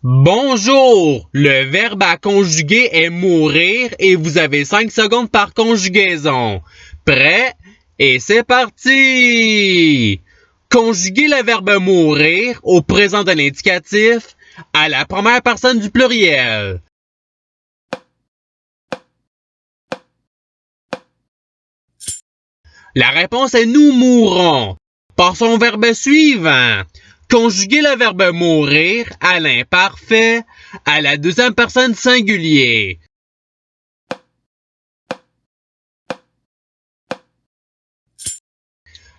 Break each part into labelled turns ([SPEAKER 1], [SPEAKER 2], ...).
[SPEAKER 1] Bonjour! Le verbe à conjuguer est mourir et vous avez 5 secondes par conjugaison. Prêt? Et c'est parti! Conjuguez le verbe mourir au présent de l'indicatif à la première personne du pluriel. La réponse est nous mourrons. Passons au verbe suivant. Conjuguez le verbe mourir à l'imparfait à la deuxième personne singulier.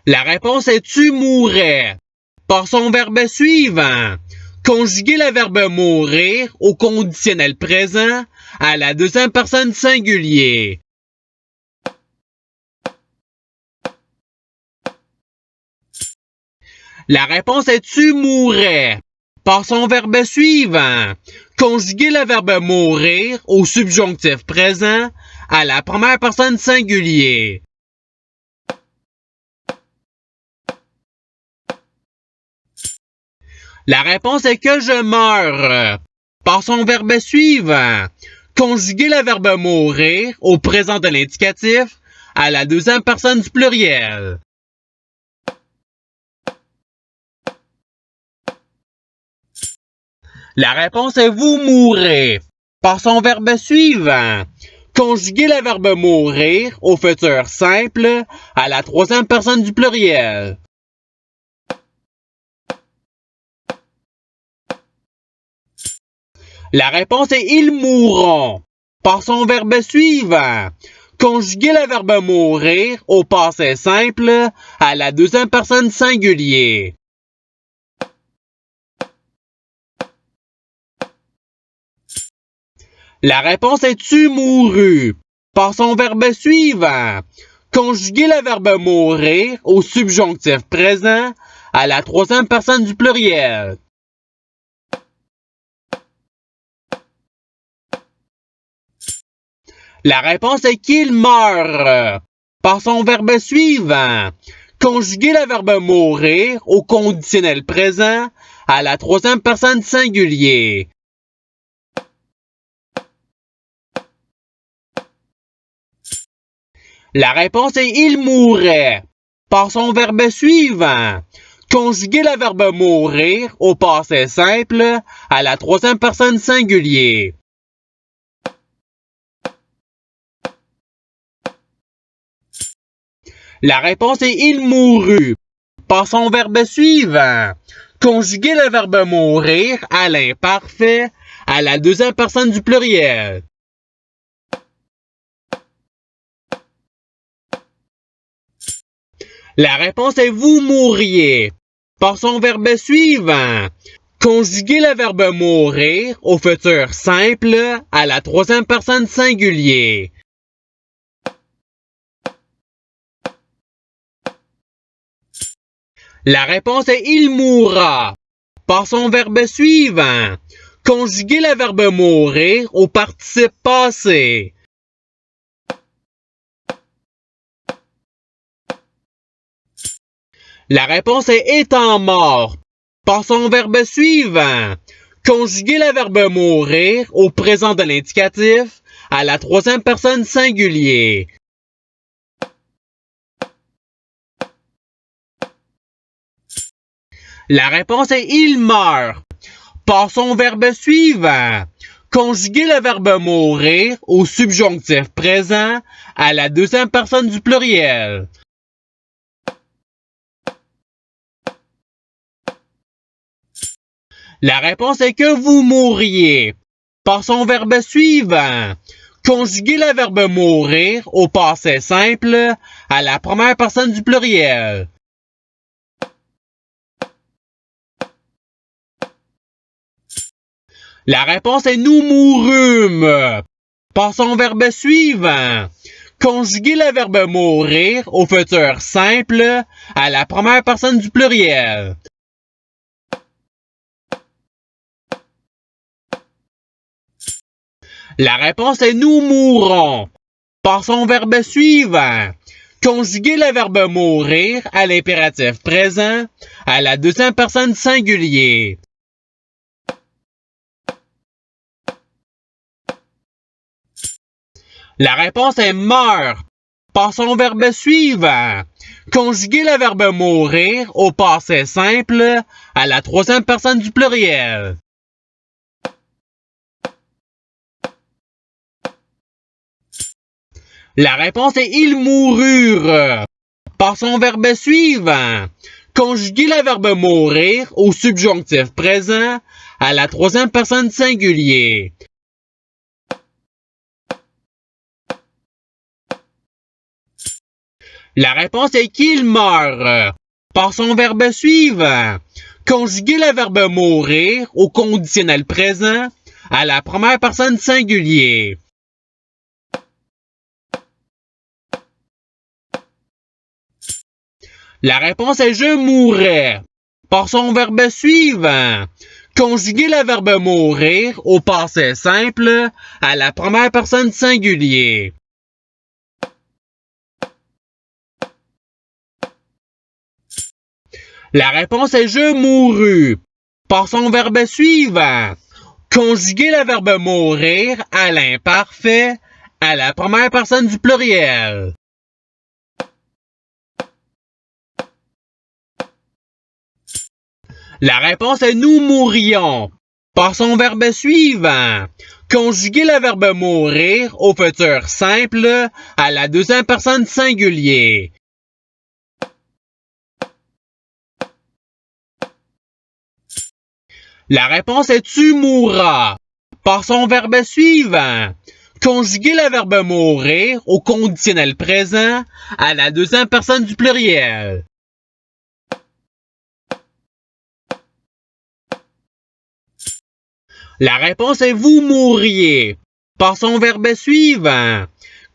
[SPEAKER 1] La réponse est tu mourrais. Passons au verbe suivant. Conjuguez le verbe mourir au conditionnel présent à la deuxième personne singulier. La réponse est tu mourrais. Passons au verbe suivant. Conjuguez le verbe mourir au subjonctif présent à la première personne singulier. La réponse est que je meurs. Passons au verbe suivant. Conjuguez le verbe mourir au présent de l'indicatif à la deuxième personne du pluriel. La réponse est vous mourrez. Passons au verbe suivant. Conjuguez le verbe mourir au futur simple à la troisième personne du pluriel. La réponse est ils mourront. Passons au verbe suivant. Conjuguez le verbe mourir au passé simple à la deuxième personne singulier. La réponse est tu mourus. Passons au verbe suivant. Conjuguez le verbe mourir au subjonctif présent à la troisième personne du pluriel. La réponse est qu'il meurt. Passons au verbe suivant. Conjuguez le verbe mourir au conditionnel présent à la troisième personne singulier. La réponse est il mourrait. Passons au verbe suivant. Conjuguez le verbe mourir au passé simple à la troisième personne singulier. La réponse est il mourut. Passons au verbe suivant. Conjuguez le verbe mourir à l'imparfait à la deuxième personne du pluriel. La réponse est vous mourriez. Passons au verbe suivant. Conjuguez le verbe mourir au futur simple à la troisième personne singulier. La réponse est il mourra. Passons au verbe suivant. Conjuguez le verbe mourir au participe passé. La réponse est étant mort. Passons au verbe suivant. Conjuguez le verbe mourir au présent de l'indicatif à la troisième personne singulier. La réponse est il meurt. Passons au verbe suivant. Conjuguez le verbe mourir au subjonctif présent à la deuxième personne du pluriel. La réponse est que vous mourriez. Passons au verbe suivant. Conjuguez le verbe mourir au passé simple à la première personne du pluriel. La réponse est nous mourûmes. Passons au verbe suivant. Conjuguez le verbe mourir au futur simple à la première personne du pluriel. La réponse est nous mourrons. Passons au verbe suivant. Conjuguez le verbe mourir à l'impératif présent à la deuxième personne singulier. La réponse est meurt par son verbe suivant. Conjuguez le verbe mourir au passé simple à la troisième personne du pluriel. La réponse est ils moururent par son verbe suivant. Conjuguez le verbe mourir au subjonctif présent à la troisième personne singulier. La réponse est qu'ils meurent par son verbe suivant. Conjuguez le verbe mourir au conditionnel présent à la première personne singulier. La réponse est je mourrais par son verbe suivant. Conjuguez le verbe mourir au passé simple à la première personne singulier. La réponse est je mourus par son verbe suivant. Conjuguez le verbe mourir à l'imparfait à la première personne du pluriel. La réponse est nous mourions par son verbe suivant. Conjuguez le verbe mourir au futur simple à la deuxième personne singulier. La réponse est tu mourras par son verbe suivant. Conjuguez le verbe mourir au conditionnel présent à la deuxième personne du pluriel. La réponse est vous mourriez par son verbe suivant.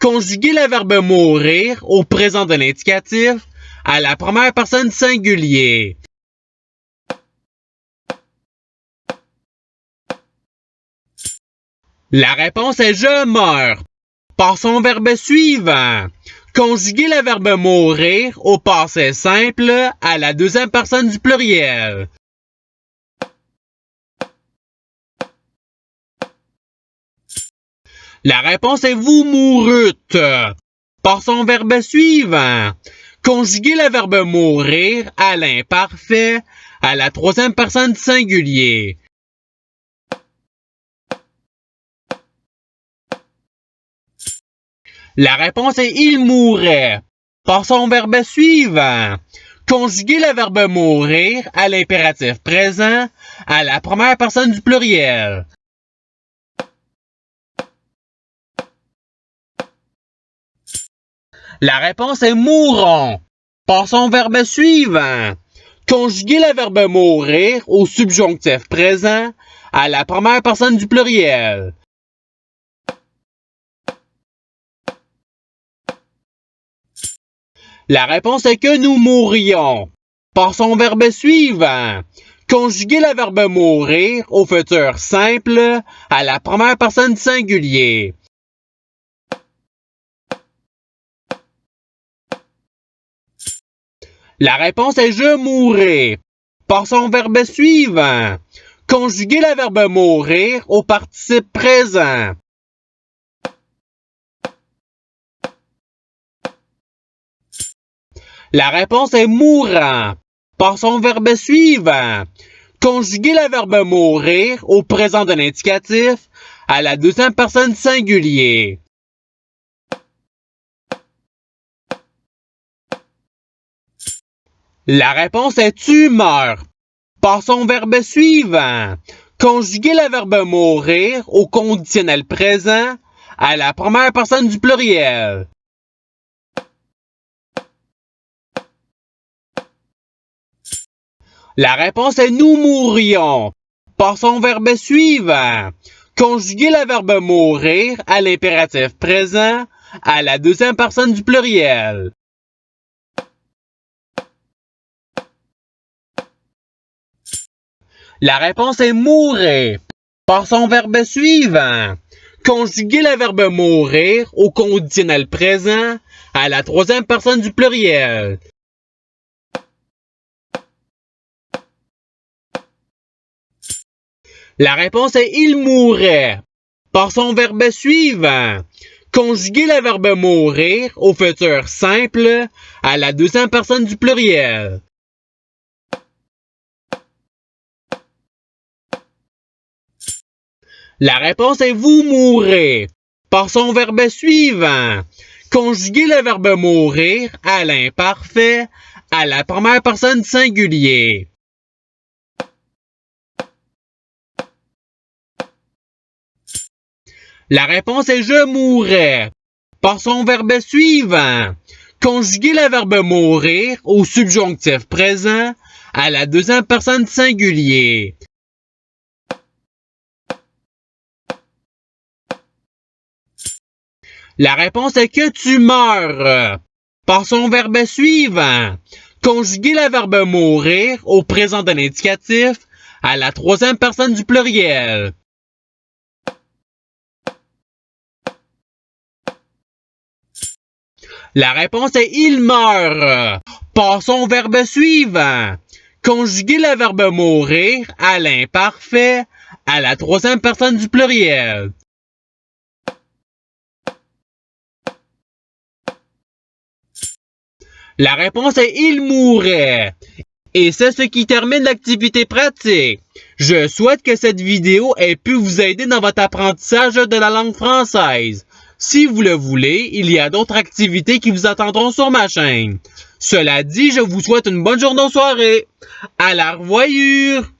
[SPEAKER 1] Conjuguez le verbe mourir au présent de l'indicatif à la première personne singulier. La réponse est je meurs par son verbe suivant. Conjuguez le verbe mourir au passé simple à la deuxième personne du pluriel. La réponse est vous mourûtes par son verbe suivant. Conjuguez le verbe mourir à l'imparfait à la troisième personne singulier. La réponse est il mourrait par son verbe suivant. Conjuguez le verbe mourir à l'impératif présent à la première personne du pluriel. La réponse est mourront par son verbe suivant. Conjuguez le verbe mourir au subjonctif présent à la première personne du pluriel. La réponse est que nous mourrions par son verbe suivant. Conjuguez le verbe mourir au futur simple à la première personne singulier. La réponse est je mourrai par son verbe suivant. Conjuguez le verbe mourir au participe présent. La réponse est mourant par son verbe suivant. Conjuguez le verbe mourir au présent de l'indicatif à la deuxième personne singulier. La réponse est tu meurs par son verbe suivant. Conjuguez le verbe mourir au conditionnel présent à la première personne du pluriel. La réponse est nous mourrions par son verbe suivant. Conjuguez le verbe mourir à l'impératif présent à la deuxième personne du pluriel. La réponse est mourir par son verbe suivant. Conjuguez le verbe mourir au conditionnel présent à la troisième personne du pluriel. La réponse est il mourrait par son verbe suivant. Conjuguer le verbe mourir au futur simple à la deuxième personne du pluriel. La réponse est vous mourrez. Par son verbe suivant. Conjuguer le verbe mourir à l'imparfait à la première personne du singulier. La réponse est je mourrais. Par son verbe suivant. Conjuguer le verbe mourir au subjonctif présent à la deuxième personne du singulier. La réponse est que tu meurs. Par son verbe suivant. Conjuguer le verbe mourir au présent de l'indicatif à la troisième personne du pluriel. La réponse est il meurt. Par son verbe suivant. Conjuguer le verbe mourir à l'imparfait à la troisième personne du pluriel. La réponse est il mourrait. Et c'est ce qui termine l'activité pratique. Je souhaite que cette vidéo ait pu vous aider dans votre apprentissage de la langue française. Si vous le voulez, il y a d'autres activités qui vous attendront sur ma chaîne. Cela dit, je vous souhaite une bonne journée ou soirée. À la revoyure!